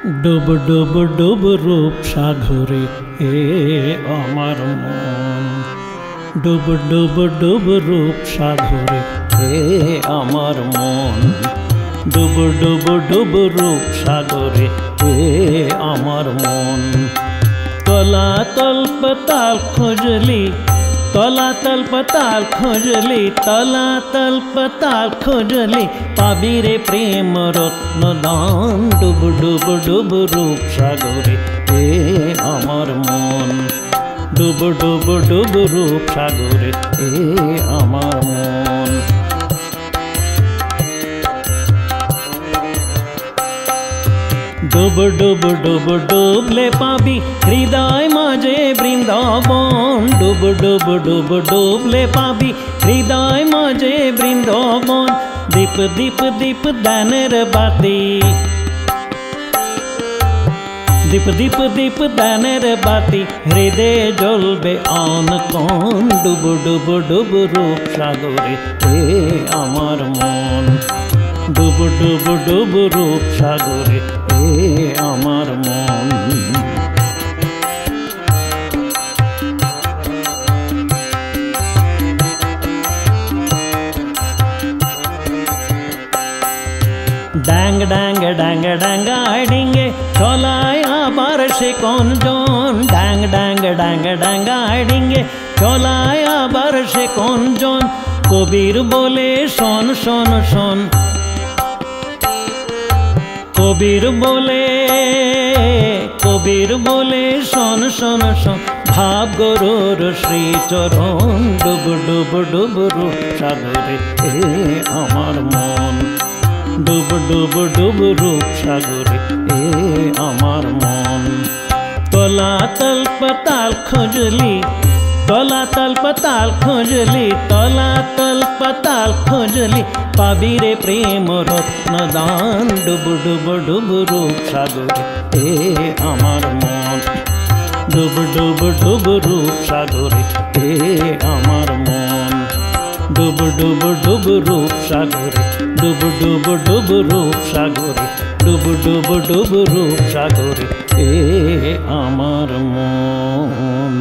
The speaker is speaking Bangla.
ডুব ডুব ডুব রূপ সাগরে এ আমার মন। ডুব ডুব ডুব রূপ সাগরে এ আমার মন। ডুব ডুব ডুব রূপ সাগরে এ আমার মন। তলাতল পাতাল খুঁজলি, তলাতল পাতাল খুঁজলি, তলাতল পাতাল খুঁজলি, পাবি রে প্রেম রত্ন দান। ডুব ডুব ডুব রূপ সাগরে এ আমার মন। ডুব ডুব ডুব রূপ সাগরে এ আমার মন। ডুব ডুব ডুব ডুবলে পাবি হৃদয় মাঝে বৃন্দাবন। ডুব ডুব ডুব ডুবলে পাবি হৃদয় মাঝে বৃন্দাবন। দীপ দীপ দীপ দানের বাতি, দীপ দীপ দীপ দানের বাতি, হৃদয় জ্বলবে অনকন। ডুব ডুব ডুব রূপ সাগরে এ আমার মন। ডুব ডুব ডুব রূপ সাগরে এ আমার মন। ডাং ডাং ডাং ডাঙ্গায় ডিঙ্গে চলায় আবার সে কোন জন। ডাং ডাং ডাং ডাঙ্গায় ডিঙ্গে চলায় আবার সে কোন জন। কবির বলে শোন শোন শোন, কবির বলে, কবির বলে শোন শোন শোন, ভাব গরুর শ্রীচরণ। ডুব ডুব ডুব রূপ সাগরে এ আমার মন। ডুব ডুব ডুব রূপ সাগরে এ আমার মন। তলাতল পাতাল খুঁজলি, তলাতল পাতাল খুঁজলি, তলাতল পাতাল খুঁজলি, পাবি রে প্রেম রত্ন দান। ডুব ডুব ডুব রূপ সাগরে এ আমার মন। ডুব ডুব ডুব রূপ সাগরে এ আমার মন। ডুব ডুব ডুব রূপ সাগরে, ডুব ডুব ডুব রূপ সাগরে, ডুব ডুব ডুব রূপ সাগরে এ আমার মন।